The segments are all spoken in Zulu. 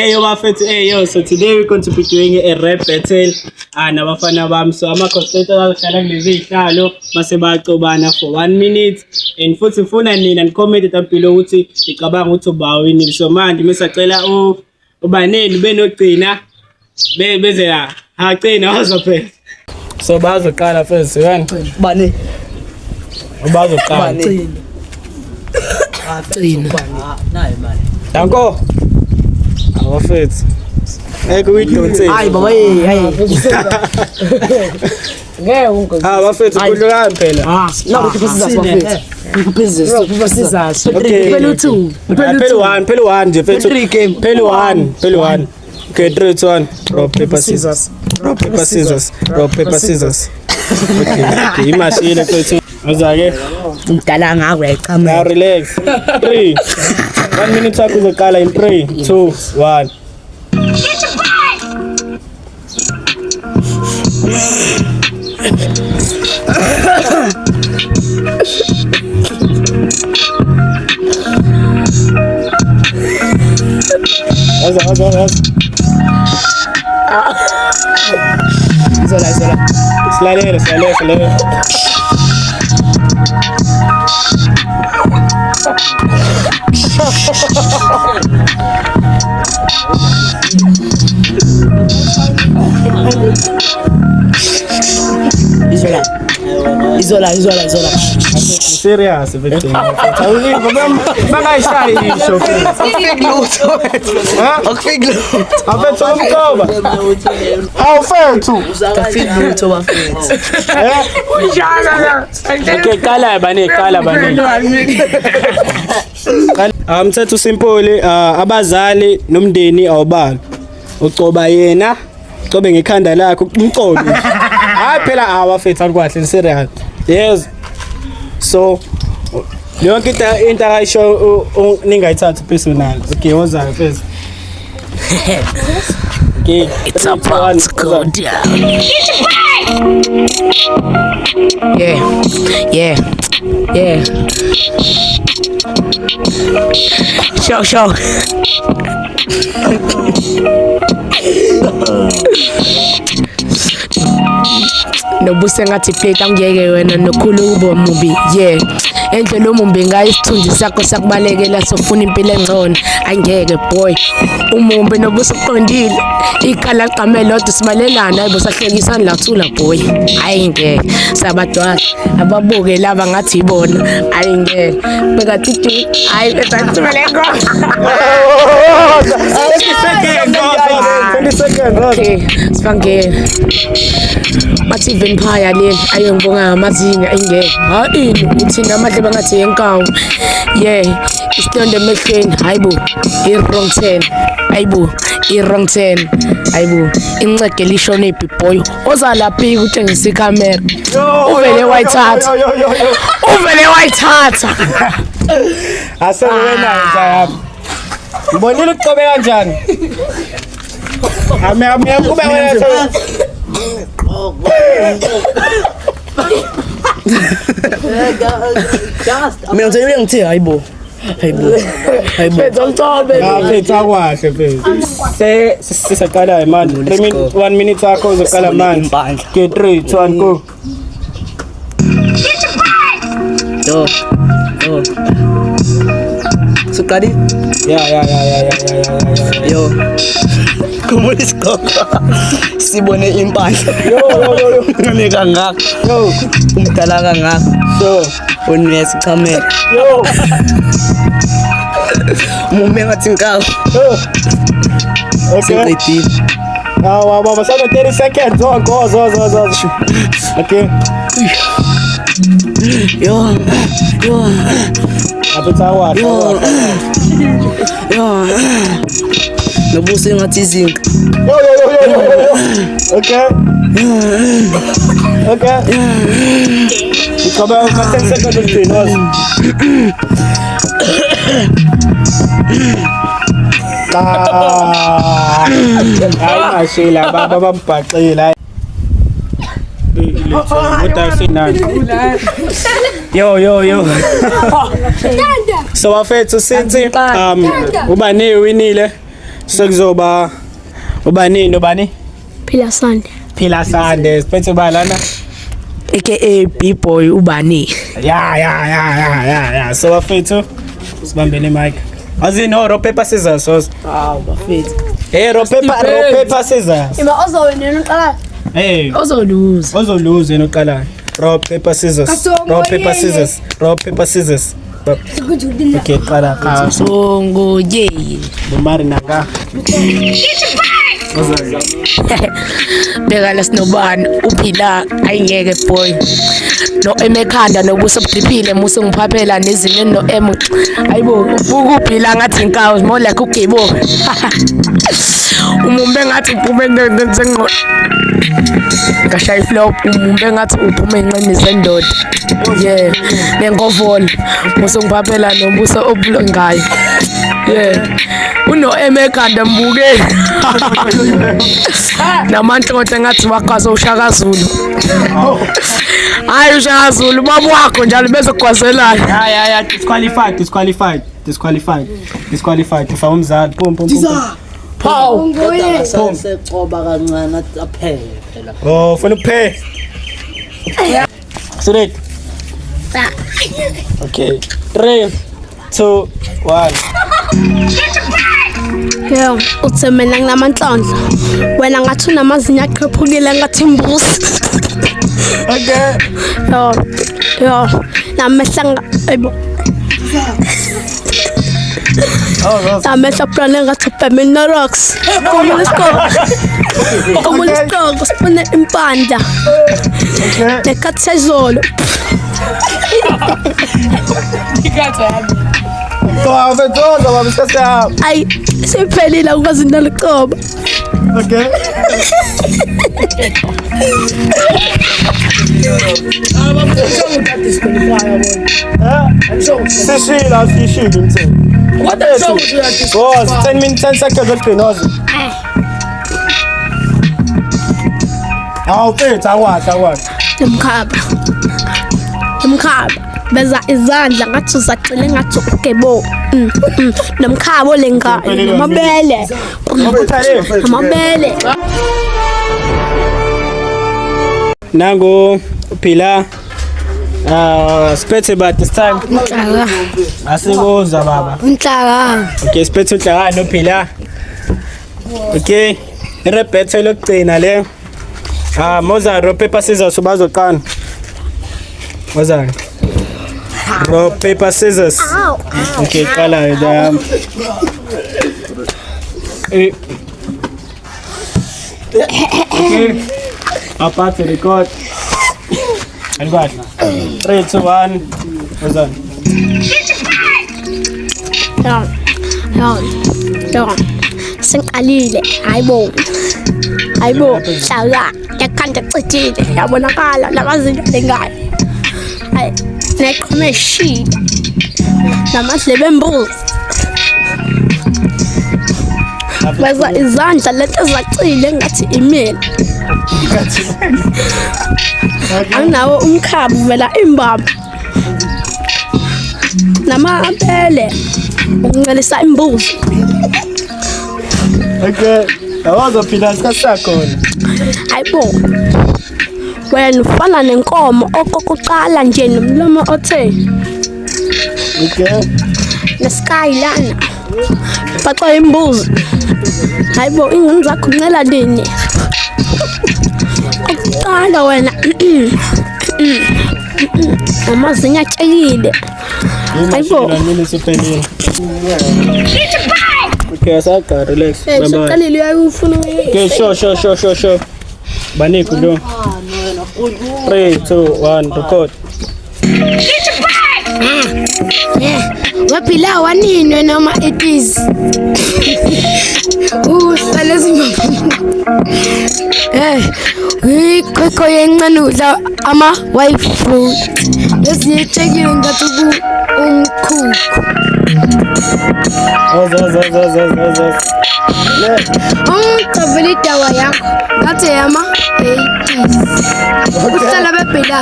Hey yo bafethu, hey yo, so today we're going to be doing a rap battle nabafana bami. So ama-contestant azohlala kulezi zihlalo mase bayacobana for 1 minute and futhi ngifuna nina ni-comment down below ukuthi ngicabanga ukuthi ubawinile. So manje mesacela ubaneni benogcina beze la hagcina wazophela. So bazoqala first yini? Bani Bazoqala. Nayi mani. Danko. Bafethu. Ngeke uyidonse. Hayi baba hey. Ngeke unko. Bafethu kudlula phela. Na ukuphisisa bafethu. Ukuphisisa. Okay. Phela 2. Phela 1 nje mfethu. Phela 1. Okay, 3 2 1. Rock paper scissors. Rock paper scissors. Okay. Imashile mfethu. Uzake. Umdala ngakho yayiqhamuka. Now relax. 3. 1 minute sakho uzoqala in 3 2 1. Zola. Slide. Izola. Serious everything. Bangayishayi isho. Akufika. Afethu umqoba. Awufethu. Akufika lutho bafethu. Okay, qala bani. Umthetho simple, abazali nomndeni awubali. Ucoba yena, ucobe ngekhanda lakho umqolo. Hayi phela awafethu akwahle serious. Yes. So yonke into ayisho ningayithatha personal. Okay, woza first. Okay, It's about to go down. Yeah. Show. Nobuse ngathi plate angiyeke wena nokhulu ubo mubi endlela omumbi ngayo isithunzi sakho sakubalekela sofuna impilo engcono angeke boy umumbi nobuse uqondile ikhala qhamele lodwa simalelana hayibo sahlekisana lathula boy ayingeke sabadwala ababuke laba ngathi ibona ayingeke beka titi hayi esathumele ngo 20 seconds. Okay, sibangene. Bathi vampire le ayongibonga ngamazinga ingeke. Hayi uthina amadle bangathi yenkawu. Isithonde emehlweni. Hayibo, i-wrong turn. I-wrong turn. Hayibo, inceke lishone ibhoy. Oza laphi utshengisa ikamera. Uvele wayithatha. Ase wena njani? Ngibonile uqobe kanjani? Ame kube wena. Mina ngithe ngithi hayibo. Fetha kwahle phela. Sisaqala manje. 1 minute sakho uzoqala manje. Okay, 3 2 1 go. Yo. Sukadi? Yeah. Yo. Como iskoko. Sibone impahla. Yo. Ngeka ngaka. Yo. Umdala kangaka. So, Unesi camera. yo. Mume ngathi nkawu. Yo. Okay. Siqedile. Baba sana 30 seconds. Go. Okay. Yo. Apetha kwahle. Yo. Nobuse ngathi izinga. Yo. Okay. Uqoba 10 seconds ukugcina. Hayi mashila baba bambhaqile. What I say now? Yo. So bafethu sithi ubani winile. Sekuzoba ubani? Phila Sande. Phila Sande. Siphethe ba lana? aka B-boy ubani. Yeah. So bafethu sibambene mic. Azino rock paper scissors. Bafethu. Hey, rock paper scissors. Ima ozowena uqala. Hey, Ozoluza yena uqala. Rock paper scissors. Rock paper scissors. Okay, qala qala. Songo yeye. Bomari nanga. Beka lesinobani uphila ayingeke boy. No emekhanda nobuso budiphile musu ngiphaphela nezinye no M. Ayibo ukuphila ngathi inkawu more like ugibo. Umumbe ngathi uphume ngenzengo. Ngashaya flop umumbe ngathi uphume enqeni zendoda. Yeah, nengovola musu ngiphaphela nobuso obulongayo. Yeah. Uno emekhanda mbukeli. Namanhlonhle ngathi wakaza uShaka Zulu. Hayi uShaka Zulu baba wakho njalo bezogwazelana. Yeah, disqualified. If umzali pum. Phawu. Secoba kancane aphele phela. Oh, ufuna ukuphe. Straight. Okay. 3 2 1. Yo, utsemena nginamanhlonhla. Wena ngathi unamazinya aqhephukile ngathi imbuzi. Okay. Yo, namehlanga ayibo. Namehla plane ngathi Pamela Rocks. Komulisko, spune impanda. Okay. Nekhathi sezolo. Toza baba sasa. Ay, siphelile ukwazi naliqoba. Okay. Sishila mthembu. What the song you are this? Was 10 minutes 10 seconds okugcinoza. Awu mfethu awathi. Umkhaba. Beza izandla ngathi uzaqile ngathi ugebo. Nomkhabo lenga amabele. Amabele. Nango phila spethe but this time Unhlaka. asibuza baba. Unhlaka. Okay, spethe unhlaka no phila. Okay. Repete lokugcina le. Moza rock paper scissors ubazoqana. Moza. Rock paper scissors. Okay, qala da. Okay. Apart record. And what? 3 2 1. Moza. Yo. Sengiqalile. Hayibo. Hlaka. Yakhanda cijile. Yabonakala lamazinyo lengayo. Hayi. Nekomeshile. Namadlebe embuzi. Beza izandla lento zacile ngathi imini. Anginawo umkhabu vela imbamba. Namabele. Ukuncelisa imbuzi. Okay. Awazo phila sikhasakhona. Hayibo. Wena ufana nenkomo okokuqala nje nomlomo othe. Okay. Nesky lana. Baxwa imbuzi. Hayibo ingane zakho uncela nini? Oqala wena. Amazinya atshekile. Hayibo. Nini siphelile. Okay, saka relax. Bye bye. Soqalile uyayufuna. Okay, sure. Baniko lo. 3 2 1 record. Waphila wanini noma it is. Salezima. Kwekho yencane udla ama wife food. Lesiyechekile ngathi umkhukhu. Oza. Ungicovela idawa yakho ngathi yama 80s. Uhlala bebhela.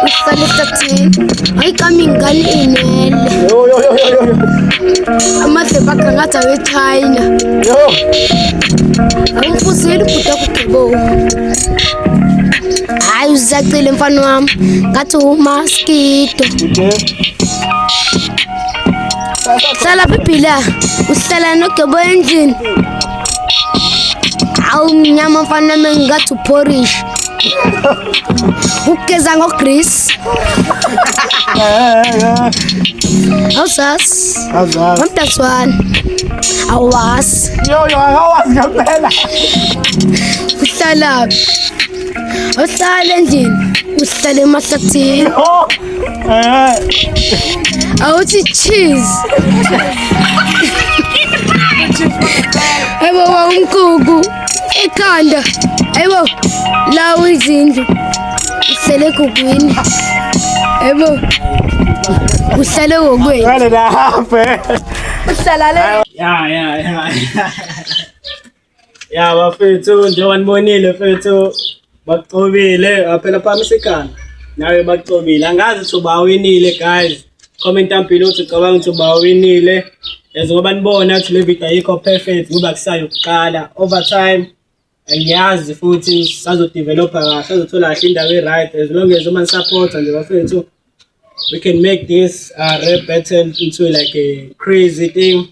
Uhlala ehlathini. Ayikami ingane inele. Amadleba akhe ngathi awe-China. Awufuzile ubhuda kugqibo. Hayi uzacile mfana wami. Ngathi umaskito. Uhlala bebhela. Uhlala nogebo endlini. Awu mnyama mfana wami ngathi uporish. Ugeza ngogrease. Awusas. Wamntaswana. Awas. Awazi ngempela. Uhlala. Uhlala endlini. Uhlala emahlathini. Awuthi cheese. Ebo wamkuku. Ekhanda. Ebo lawo izindlu. Uhlele egugwini. Ebo uhlale ngokweni. Wena nahafe. Uhlala le. Ya bafethu njengoba nibonile mfethu bacobile phela phambi ekhaya. Nawe bacobile. Angazi ukuthi ubawinile guys. Comment down below ukuthi ucabanga ukuthi ubawinile. Ngoba nibona ukuthi le video ayikho perfect ngoba kusayo ukuqala. Over time angiyazi futhi sazodevelopa kahle, sizothola kahle indawo e-right as long as uma support nje bafethu we can make this rap battle into like a crazy thing.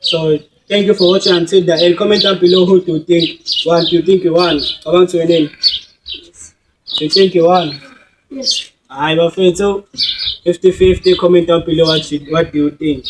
So thank you for watching until the end. Comment down below who do you think won. Do you think you won? I want to win. Do you think you won? Yes. Alright bafethu 50-50. Comment down below what do you think.